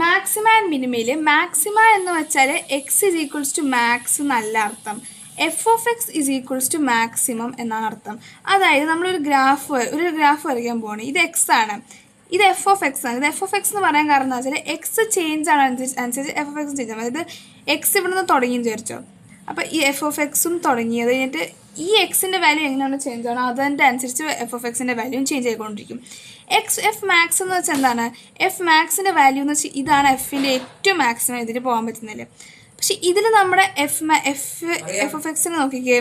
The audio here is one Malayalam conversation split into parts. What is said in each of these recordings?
മാക്സിമ ആൻഡ് മിനിമയിൽ മാക്സിമ എന്ന് വെച്ചാൽ x is equals to max എന്നല്ല അർത്ഥം. F of x is equals to maximum എന്നാണ് അർത്ഥം. അതായത് നമ്മളൊരു ഗ്രാഫ് വരയ്ക്കാൻ പോവാണ്. ഇത് എക്സ് ആണ്, ഇത് എഫ് ഓഫ് എക്സ് ആണ്. ഇത് എഫ് ഓഫ് എക്സ് എന്ന് പറയാൻ കാരണം എന്താ വെച്ചാൽ എക്സ് ചേഞ്ച് ആണ് അനുസരിച്ച് എഫ് ഓഫ് എക്സ് ചേഞ്ച് ആണ്. അതായത് എക്സ് ഇവിടെ നിന്ന് തുടങ്ങി വിചാരിച്ചോ. അപ്പോൾ ഈ എഫ് ഓഫ് എക്സും തുടങ്ങി, അത് കഴിഞ്ഞിട്ട് ഈ എക്സിൻ്റെ വാല്യൂ എങ്ങനെയാണ് ചേഞ്ച് ആണോ അതിൻ്റെ അനുസരിച്ച് എഫ് ഓഫ് എക്സിൻ്റെ വാല്യൂയും ചേഞ്ച് ആയിക്കൊണ്ടിരിക്കും. എഫ് മാക്സ് എന്ന് വെച്ചാൽ എന്താണ്? എഫ് മാക്സിൻ്റെ വാല്യൂ എന്ന് വെച്ചാൽ ഇതാണ് എഫിൻ്റെ ഏറ്റവും മാക്സിമം ഇതിൽ പോകാൻ പറ്റുന്നില്ല. പക്ഷെ ഇതിൽ നമ്മുടെ എഫ് ഓഫ് എക്സിനെ നോക്കിക്കേ.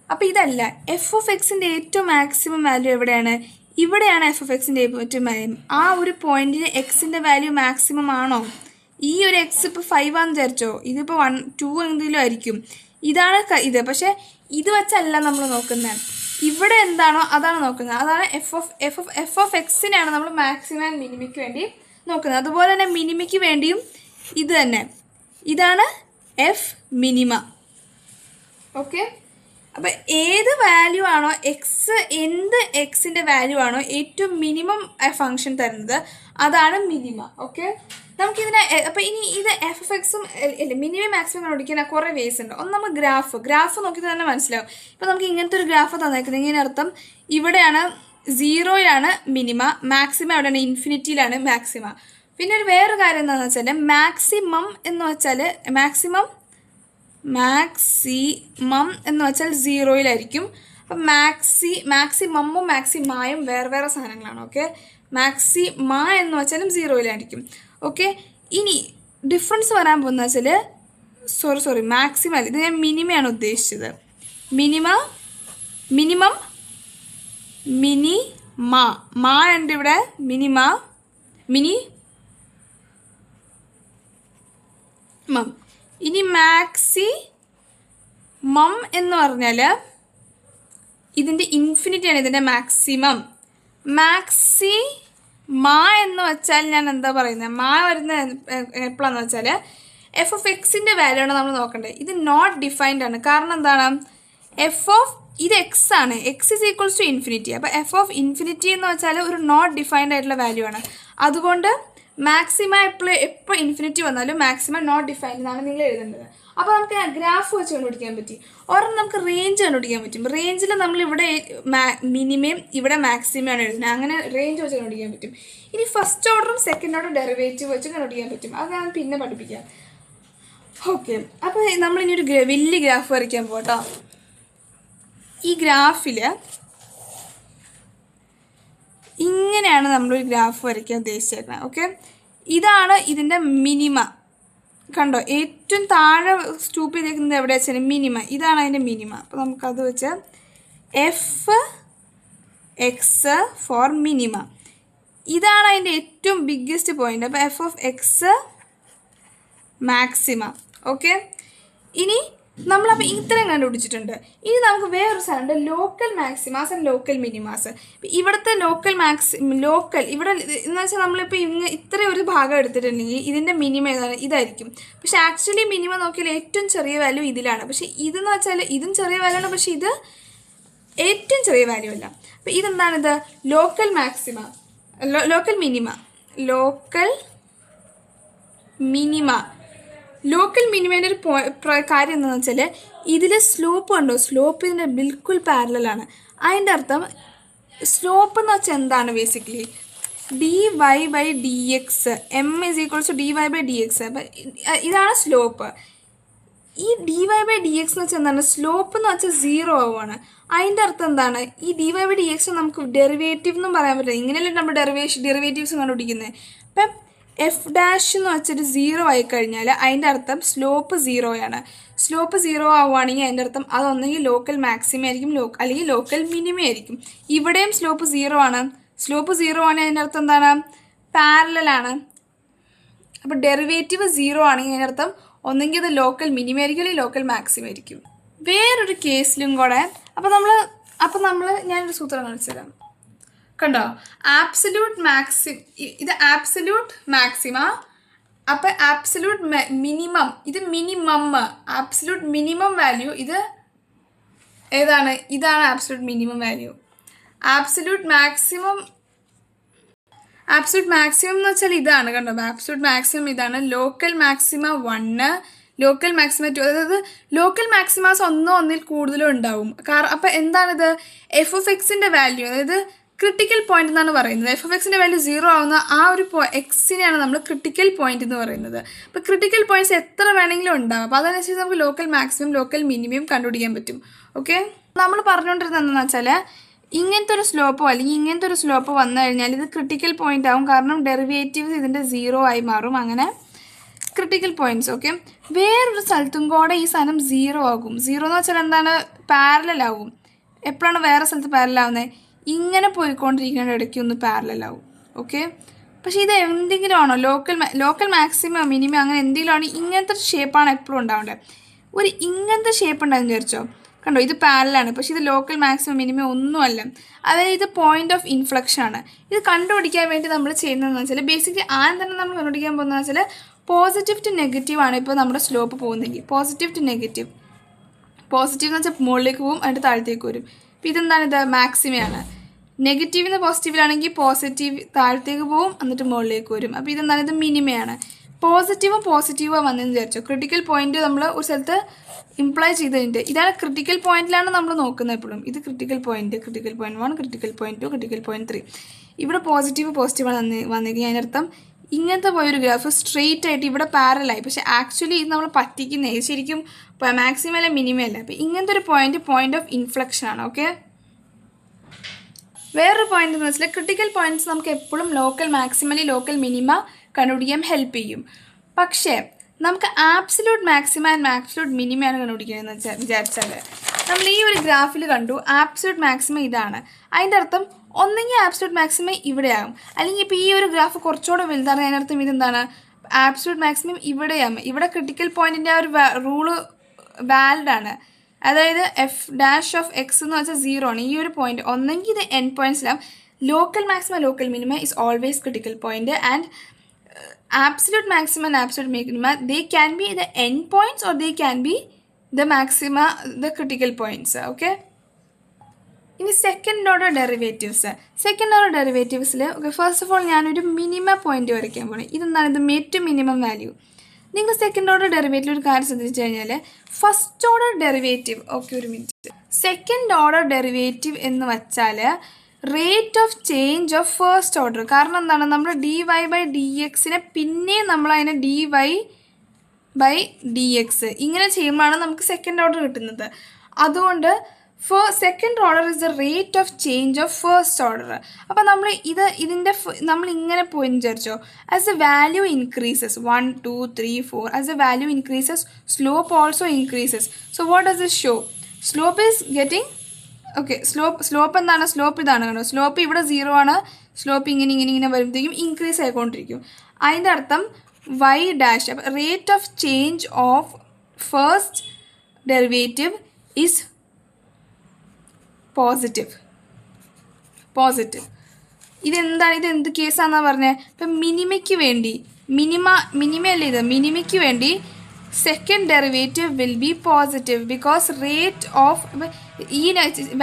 അപ്പോൾ ഇതല്ല, എഫ് ഓഫ് എക്സിൻ്റെ ഏറ്റവും മാക്സിമം വാല്യൂ എവിടെയാണ്? ഇവിടെയാണ് എഫ് ഓഫ് എക്സിൻ്റെ ഏറ്റവും വാല്യൂ. ആ ഒരു പോയിന്റിൽ എക്സിൻ്റെ വാല്യൂ മാക്സിമം ആണോ? ഈ ഒരു എക്സ് ഇപ്പോൾ 5 ആണെന്ന് വിചാരിച്ചോ, ഇതിപ്പോൾ 1 2 എന്തെങ്കിലും ആയിരിക്കും. ഇതാണ് ഇത്. പക്ഷേ ഇത് വെച്ചല്ല നമ്മൾ നോക്കുന്നത്, ഇവിടെ എന്താണോ അതാണ് നോക്കുന്നത്. അതാണ് എഫ് ഓഫ് എക്സിനെയാണ് നമ്മൾ മാക്സിമം ആൻഡ് മിനിമയ്ക്ക് വേണ്ടി നോക്കുന്നത്. അതുപോലെ തന്നെ മിനിമയ്ക്ക് വേണ്ടിയും ഇത് തന്നെ, ഇതാണ് എഫ് മിനിമ. ഓക്കെ, അപ്പം ഏത് വാല്യൂ ആണോ എന്ത് എക്സിൻ്റെ വാല്യൂ ആണോ ഏറ്റവും മിനിമം ഫങ്ഷൻ തരുന്നത് അതാണ് മിനിമ. ഓക്കെ, നമുക്കിതിനെ അപ്പം ഇനി ഇത് എഫ് എഫ് എക്സും മിനിമം മാക്സിമം കണ്ടുപിടിക്കാൻ കുറേ വേസ് ഉണ്ട്. ഒന്ന് നമ്മൾ ഗ്രാഫ് നോക്കിയിട്ട് തന്നെ മനസ്സിലാവും. ഇപ്പം നമുക്ക് ഇങ്ങനത്തെ ഒരു ഗ്രാഫ് തന്നേക്കുന്നത്, ഇങ്ങനെ അർത്ഥം ഇവിടെയാണ് 0യിലാണ് മിനിമ, മാക്സിമം എവിടെയാണ്? ഇൻഫിനിറ്റിയിലാണ് മാക്സിമ. പിന്നെ ഒരു വേറൊരു കാര്യം എന്താണെന്ന് വെച്ചാൽ മാക്സിമം എന്ന് വെച്ചാൽ മാക്സിമം എന്ന് വെച്ചാൽ 0യിലായിരിക്കും. അപ്പം മാക്സിമമ്മും മാക്സിമായും വേറെ സാധനങ്ങളാണ്. ഓക്കെ, മാക്സിമ എന്ന് വെച്ചാലും 0യിലായിരിക്കും. ഓക്കെ, ഇനി ഡിഫറൻസ് വരാൻ പോകുന്ന വെച്ചാൽ സോറി മാക്സിമം അല്ല, ഇത് ഞാൻ മിനിമയാണ് ഉദ്ദേശിച്ചത്. മിനിമം ഉണ്ട് ഇവിടെ, ഇനി മാക്സിമം എന്ന് പറഞ്ഞാൽ ഇതിൻ്റെ ഇൻഫിനിറ്റിയാണ് ഇതിൻ്റെ മാക്സിമം. എന്ന് വെച്ചാൽ ഞാൻ എന്താ പറയുന്നത്, വരുന്ന എപ്പോഴാന്ന് വെച്ചാൽ എഫ് ഓഫ് എക്സിൻ്റെ വാല്യൂ ആണ് നമ്മൾ നോക്കേണ്ടത്. ഇത് നോട്ട് ഡിഫൈൻഡ് ആണ്. കാരണം എന്താണ്? ഇത് എക്സ് ആണ്, x is equals to infinity. അപ്പോൾ എഫ് ഓഫ് ഇൻഫിനിറ്റി എന്ന് വെച്ചാൽ ഒരു നോട്ട് ഡിഫൈൻഡ് ആയിട്ടുള്ള വാല്യൂ ആണ്. അതുകൊണ്ട് മാക്സിമ എപ്പോൾ ഇൻഫിനിറ്റി വന്നാലും മാക്സിമം നോട്ട് ഡിഫൈൻഡ് എന്നാണ് നിങ്ങൾ എഴുതേണ്ടത്. അപ്പോൾ നമുക്ക് ഗ്രാഫ് വെച്ച് കണ്ടുപിടിക്കാൻ പറ്റി. ഒരെണ്ണം നമുക്ക് റേഞ്ച് കണ്ടുപിടിക്കാൻ പറ്റും. റേഞ്ചിൽ നമ്മൾ ഇവിടെ മിനിമം ഇവിടെ മാക്സിമം എഴുതുന്നത്, അങ്ങനെ റേഞ്ച് വെച്ച് കണ്ടുപിടിക്കാൻ പറ്റും. ഇനി ഫസ്റ്റ് ഓർഡറും സെക്കൻഡ് ഓർഡറും ഡെറിവേറ്റീവ് വെച്ച് കണ്ടുപിടിക്കാൻ പറ്റും. അത് ഞാൻ പിന്നെ പഠിപ്പിക്കാം. ഓക്കെ, അപ്പോൾ നമ്മളിനി ഒരു വലിയ ഗ്രാഫ് വരയ്ക്കാൻ പോകട്ടോ. ഈ ഗ്രാഫിൽ ഇങ്ങനെയാണ് നമ്മളൊരു ഗ്രാഫ് വരയ്ക്കാൻ ഉദ്ദേശിച്ചേക്കുന്നത്. ഓക്കെ, ഇതാണ് ഇതിൻ്റെ മിനിമ. കണ്ടോ, ഏറ്റവും താഴെ സ്റ്റൂപ്പ് ചെയ്തേക്കുന്നത് എവിടെ വെച്ചാൽ മിനിമ, ഇതാണ് അതിൻ്റെ മിനിമ. അപ്പോൾ നമുക്കത് വെച്ച് എഫ് എക്സ് ഫോർ മിനിമ, ഇതാണ് അതിൻ്റെ ഏറ്റവും ബിഗ്ഗസ്റ്റ് പോയിന്റ്. അപ്പോൾ f of X maxima. Okay, ഇനി നമ്മളപ്പോൾ ഇത്രയും കണ്ടുപിടിച്ചിട്ടുണ്ട്. ഇനി നമുക്ക് വേറൊരു സാധനമുണ്ട്, ലോക്കൽ മാക്സിമാസ് ആൻഡ് ലോക്കൽ മിനിമാസ്. ഇവിടുത്തെ ലോക്കൽ ഇവിടെ എന്ന് വെച്ചാൽ നമ്മളിപ്പോൾ ഇത്രയും ഒരു ഭാഗം എടുത്തിട്ടുണ്ടെങ്കിൽ ഇതിൻ്റെ മിനിമം ഏതാണ്? ഇതായിരിക്കും. പക്ഷേ ആക്ച്വലി മിനിമം നോക്കിയാൽ ഏറ്റവും ചെറിയ വാല്യൂ ഇതിലാണ്. പക്ഷേ ഇതെന്ന് വെച്ചാൽ ഇതും ചെറിയ വാല്യൂ ആണ്, പക്ഷേ ഇത് ഏറ്റവും ചെറിയ വാല്യൂ അല്ല. അപ്പോൾ ഇതെന്താണിത്? ലോക്കൽ മിനിമേൻ്റെ ഒരു കാര്യം എന്താണെന്ന് വെച്ചാൽ ഇതിൽ സ്ലോപ്പ് കണ്ടോ, സ്ലോപ്പ് ഇതിൻ്റെ ബിൽക്കുൽ പാരലാണ്. അതിൻ്റെ അർത്ഥം സ്ലോപ്പ് എന്ന് വെച്ചാൽ എന്താണ്? Basically dy/dx, m = dy/dx. അപ്പം ഇതാണ് സ്ലോപ്പ്. ഈ dy/dx എന്ന് വെച്ചാൽ എന്താണ്? സ്ലോപ്പ് എന്ന് വെച്ചാൽ 0 ആവുകയാണ്. അതിൻ്റെ അർത്ഥം എന്താണ്? ഈ dy/dx നമുക്ക് ഡെറിവേറ്റീവ് എന്നും പറയാൻ പറ്റില്ല. ഇങ്ങനെയല്ലേ നമ്മൾ ഡെറിവേറ്റീവ്സ് കണ്ടുപിടിക്കുന്നത്. അപ്പം എഫ് ഡാഷ് എന്ന് വെച്ചിട്ട് 0 ആയിക്കഴിഞ്ഞാൽ അതിൻ്റെ അർത്ഥം സ്ലോപ്പ് 0 സ്ലോപ്പ് 0 ആവുകയാണെങ്കിൽ അതിൻ്റെ അർത്ഥം അതൊന്നെങ്കിൽ ലോക്കൽ മാക്സിമം ആയിരിക്കും, അല്ലെങ്കിൽ ലോക്കൽ മിനിമം ആയിരിക്കും. ഇവിടെയും സ്ലോപ്പ് 0 ആണ്. സ്ലോപ്പ് 0 ആണെങ്കിൽ അതിൻ്റെ അർത്ഥം എന്താണ്? പാരലലാണ്. അപ്പോൾ ഡെറിവേറ്റീവ് 0 ആണെങ്കിൽ അതിൻ്റെ അർത്ഥം ഒന്നെങ്കിൽ അത് ലോക്കൽ മിനിമം ആയിരിക്കും, അല്ലെങ്കിൽ ലോക്കൽ മാക്സിമം ആയിരിക്കും. വേറൊരു കേസിലും കൂടെ അപ്പോൾ നമ്മൾ ഞാനൊരു സൂത്രം കാണിച്ചു തരാം. കണ്ടോ, ഇത് ആബ്സല്യൂട്ട് മാക്സിമ. അപ്പം ആബ്സല്യൂട്ട് മിനിമം, ഇത് ആബ്സല്യൂട്ട് മിനിമം വാല്യൂ ഇത് ഏതാണ്? ഇതാണ് absolute minimum value. Absolute maximum absolute maximum എന്ന് വെച്ചാൽ ഇതാണ് കണ്ടോ, ആബ്സൊല്യൂട്ട് മാക്സിമം ഇതാണ്. ലോക്കൽ മാക്സിമ 1, ലോക്കൽ മാക്സിമ 2, അതായത് ലോക്കൽ മാക്സിമാസ് ഒന്നിൽ കൂടുതലും ഉണ്ടാവും. അപ്പം എന്താണിത്, എഫ് ഓഫ് എക്സിൻ്റെ വാല്യൂ, അതായത് ക്രിട്ടിക്കൽ പോയിന്റ് എന്നാണ് പറയുന്നത്. എഫ് ഓഫ് എക്സിൻ്റെ വാല്യൂ 0 ആവുന്ന ആ ഒരു എക്സിനെയാണ് നമ്മൾ ക്രിട്ടിക്കൽ പോയിന്റ് എന്ന് പറയുന്നത്. അപ്പോൾ ക്രിട്ടിക്കൽ പോയിന്റ്സ് എത്ര വേണമെങ്കിലും ഉണ്ടാവും. അപ്പോൾ അതനുസരിച്ച് നമുക്ക് ലോക്കൽ മാക്സിമം ലോക്കൽ മിനിമം കണ്ടുപിടിക്കാൻ പറ്റും. ഓക്കെ, നമ്മൾ പറഞ്ഞുകൊണ്ടിരുന്നത് എന്താണെന്ന് വെച്ചാൽ ഇങ്ങനത്തെ ഒരു സ്ലോപ്പോ അല്ലെങ്കിൽ ഇങ്ങനത്തെ ഒരു സ്ലോപ്പോ വന്നു കഴിഞ്ഞാൽ ഇത് ക്രിട്ടിക്കൽ പോയിന്റ് ആവും, കാരണം ഡെറിവേറ്റീവ്സ് ഇതിൻ്റെ 0 ആയി മാറും. അങ്ങനെ ക്രിട്ടിക്കൽ പോയിന്റ്സ്. ഓക്കെ, വേറൊരു സ്ഥലത്തും കൂടെ ഈ സാധനം 0 ആകും. 0 എന്ന് വെച്ചാൽ എന്താണ്, പാരലൽ ആകും. എപ്പോഴാണ് വേറെ സ്ഥലത്ത് പാരലൽ ആവുന്നത്, ഇങ്ങനെ പോയിക്കൊണ്ടിരിക്കുന്ന ഇടയ്ക്ക് ഒന്ന് പാരലൽ ആവും. ഓക്കെ, പക്ഷേ ഇത് എന്തെങ്കിലും ആണോ, ലോക്കൽ മാക്സിമം മിനിമം അങ്ങനെ എന്തെങ്കിലും ആണ്, ഇങ്ങനത്തെ ഷേപ്പാണ് എപ്പോഴും ഉണ്ടാവേണ്ടത്. ഒരു ഇങ്ങനത്തെ ഷേപ്പ് ഉണ്ടാകുന്ന വിചാരിച്ചോ, കണ്ടോ ഇത് പാരലാണ്, പക്ഷേ ഇത് ലോക്കൽ മാക്സിമം മിനിമം ഒന്നുമല്ല. അതായത് ഇത് പോയിന്റ് ഓഫ് ഇൻഫ്ലക്ഷൻ ആണ്. ഇത് കണ്ടുപിടിക്കാൻ വേണ്ടി നമ്മൾ ചെയ്യുന്നതെന്ന് വെച്ചാൽ ബേസിക്കലി ആദ്യം തന്നെ നമ്മൾ കണ്ടുപിടിക്കാൻ പോകുന്നതെന്ന് വെച്ചാൽ പോസിറ്റീവ് ടു നെഗറ്റീവ് ആണ് ഇപ്പോൾ നമ്മുടെ സ്ലോപ്പ് പോകുന്നെങ്കിൽ. പോസിറ്റീവ് ടു നെഗറ്റീവ്, പോസിറ്റീവ് എന്ന് വെച്ചാൽ മുകളിലേക്ക് പോകും, അതിൻ്റെ താഴത്തേക്ക് വരും. അപ്പോൾ ഇതെന്താണ്, ഇത് മാക്സിമയാണ്. നെഗറ്റീവിൽ നിന്ന് പോസിറ്റീവിലാണെങ്കിൽ പോസിറ്റീവ് താഴത്തേക്ക് പോകും, എന്നിട്ട് മുകളിലേക്ക് വരും. അപ്പോൾ ഇതെന്താണ്, ഇത് മിനിമയാണ്. പോസിറ്റീവോ വന്നെന്ന് വിചാരിച്ചോ, ക്രിട്ടിക്കൽ പോയിന്റ് നമ്മൾ ഒരു സ്ഥലത്ത് ഇംപ്ലൈ ചെയ്തതിൻ്റെ ഇതാണ് ക്രിട്ടിക്കൽ പോയിന്റിലാണ് നമ്മൾ നോക്കുന്നത് എപ്പോഴും. ഇത് critical point 1, critical point 2, critical point 3. ഇവിടെ പോസിറ്റീവാണ് വന്നിരിക്കുന്നത്. അതിനർത്ഥം ഇങ്ങനത്തെ പോയൊരു ഗ്രാഫ് സ്ട്രെയിറ്റ് ആയിട്ട് ഇവിടെ പാരലായി, പക്ഷെ ആക്ച്വലി ഇത് നമ്മൾ പറ്റിക്കുന്നത് ശരിക്കും മാക്സിമം അല്ല മിനിമം അല്ല. അപ്പോൾ ഇങ്ങനത്തെ ഒരു പോയിന്റ് ഓഫ് ഇൻഫ്ലക്ഷൻ ആണ്. ഓക്കെ, വേറൊരു പോയിന്റ് എന്ന് വെച്ചാൽ ക്രിട്ടിക്കൽ പോയിന്റ്സ് നമുക്ക് എപ്പോഴും ലോക്കൽ മാക്സിമലി ലോക്കൽ മിനിമ കണ്ടുപിടിക്കാൻ ഹെൽപ്പ് ചെയ്യും. പക്ഷേ നമുക്ക് ആബ്സല്യൂട്ട് മാക്സിമ ആൻഡ് ആബ്സല്യൂട്ട് മിനിമയാണ് കണ്ടുപിടിക്കുന്നതെന്ന് വിചാരിച്ചാൽ നമ്മൾ ഈ ഒരു ഗ്രാഫിൽ കണ്ടു ആബ്സല്യൂട്ട് മാക്സിമം ഇതാണ്. അതിൻ്റെ അർത്ഥം ഒന്നെങ്കിൽ ആബ്സല്യൂട്ട് മാക്സിമം ഇവിടെയാകും, അല്ലെങ്കിൽ ഇപ്പോൾ ഈ ഒരു ഗ്രാഫ് കുറച്ചുകൂടെ വലുതാണ്, അതിനർത്ഥം ഇതെന്താണ്, ആബ്സല്യൂട്ട് മാക്സിമം ഇവിടെയാകും. ഇവിടെ ക്രിട്ടിക്കൽ പോയിന്റിൻ്റെ ആ ഒരു റൂള് വാലിഡ് ആണ്. അതായത് എഫ് ഡാഷ് ഓഫ് എക്സ് എന്ന് വെച്ചാൽ 0 ആണ്. ഈ ഒരു പോയിന്റ് ഒന്നെങ്കിൽ ഇത് എൻ പോയിന്റ്സിലാവും. Local maximum local minima is always critical point and absolute maximum and absolute minima, they can be the end points or they can be the maxima, the critical points. Okay, ഇനി second order derivatives. Okay, first of all ഞാനൊരു മിനിമ പോയിന്റ് വരയ്ക്കാൻ പോകണം. ഇതെന്താണ്, ഇത് മേറ്റ് മിനിമം വാല്യൂ. നിങ്ങൾ സെക്കൻഡ് ഓർഡർ ഡെറിവേറ്റീവ് ഒരു കാര്യം ശ്രദ്ധിച്ചു കഴിഞ്ഞാൽ ഫസ്റ്റ് ഓർഡർ ഡെറിവേറ്റീവ്, ഓക്കെ ഒരു മിനിറ്റ്, സെക്കൻഡ് ഓർഡർ ഡെറിവേറ്റീവ് എന്ന് വെച്ചാൽ rate of change of first order. കാരണം എന്താണ്, നമ്മൾ dy/dx പിന്നെ നമ്മൾ അതിനെ dy/dx ഇങ്ങനെ ചെയ്യുമ്പോഴാണ് നമുക്ക് സെക്കൻഡ് ഓർഡർ കിട്ടുന്നത്. അതുകൊണ്ട് second order is the rate of change of first order. അപ്പോൾ നമ്മൾ നമ്മൾ ഇങ്ങനെ പോയി വിചാരിച്ചോ, as A value increases 1 2 3 4, as A value increases slope also increases. So what does it show, slope is getting, okay slope എന്താണ്, സ്ലോപ്പ് ഇതാണ് കണ്ടോ, സ്ലോപ്പ് ഇവിടെ 0 ആണ്, സ്ലോപ്പ് ഇങ്ങനെ വരുമ്പോഴത്തേക്കും ഇൻക്രീസ് ആയിക്കൊണ്ടിരിക്കും. അതിൻ്റെ അർത്ഥം y ഡാഷ്, അപ്പം rate of change of first derivative is positive. ഇതെന്താണ്, ഇത് എന്ത് കേസാണെന്നാണ് പറഞ്ഞത്, ഇപ്പം മിനിമയല്ലേ ഇത്, മിനിമയ്ക്ക് വേണ്ടി second derivative will be positive because rate of ഈ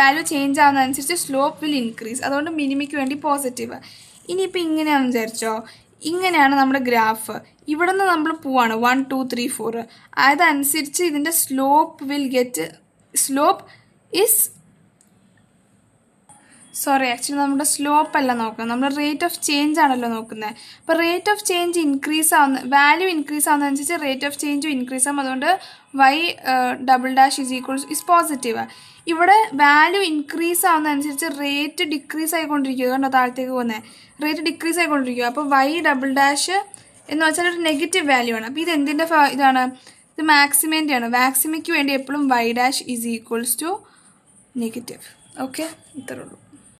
വാല്യൂ ചേഞ്ച് ആവുന്നതനുസരിച്ച് സ്ലോപ്പ് വിൽ ഇൻക്രീസ്. അതുകൊണ്ട് മിനിമയ്ക്ക് വേണ്ടി പോസിറ്റീവ്. ഇനിയിപ്പോൾ ഇങ്ങനെയാണെന്ന് വിചാരിച്ചോ, ഇങ്ങനെയാണ് നമ്മുടെ ഗ്രാഫ്, ഇവിടെ നിന്ന് നമ്മൾ പോവാണ് 1 2 3 4, അതനുസരിച്ച് ഇതിൻ്റെ സ്ലോപ്പ് ആക്ച്വലി നമ്മുടെ സ്ലോപ്പ് അല്ല നോക്കുന്നത്, നമ്മൾ റേറ്റ് ഓഫ് ചേഞ്ച് ആണല്ലോ നോക്കുന്നത്. അപ്പോൾ റേറ്റ് ഓഫ് ചേഞ്ച് ഇൻക്രീസ് ആവുന്ന, വാല്യൂ ഇൻക്രീസ് ആവുന്നതനുസരിച്ച് റേറ്റ് ഓഫ് ചേഞ്ചും ഇൻക്രീസ് ആകും. അതുകൊണ്ട് y∼ ഇസ് പോസിറ്റീവ്. ഇവിടെ വാല്യൂ ഇൻക്രീസ് ആവുന്നതനുസരിച്ച് റേറ്റ് ഡിക്രീസ് ആയിക്കൊണ്ടിരിക്കുക, അതുകൊണ്ടോ താഴത്തേക്ക് പോകുന്നത്, റേറ്റ് ഡിക്രീസ് ആയിക്കൊണ്ടിരിക്കുക. അപ്പോൾ y∼ എന്ന് വെച്ചാൽ ഒരു നെഗറ്റീവ് വാല്യൂ ആണ്. അപ്പോൾ ഇത് എന്തിൻ്റെ ഇതാണ്, ഇത് മാക്സിമേൻ്റെയാണ്. മാക്സിമയ്ക്ക് വേണ്ടി എപ്പോഴും y∼ നെഗറ്റീവ്. ഓക്കെ, ഇത്രേ ഉള്ളൂ.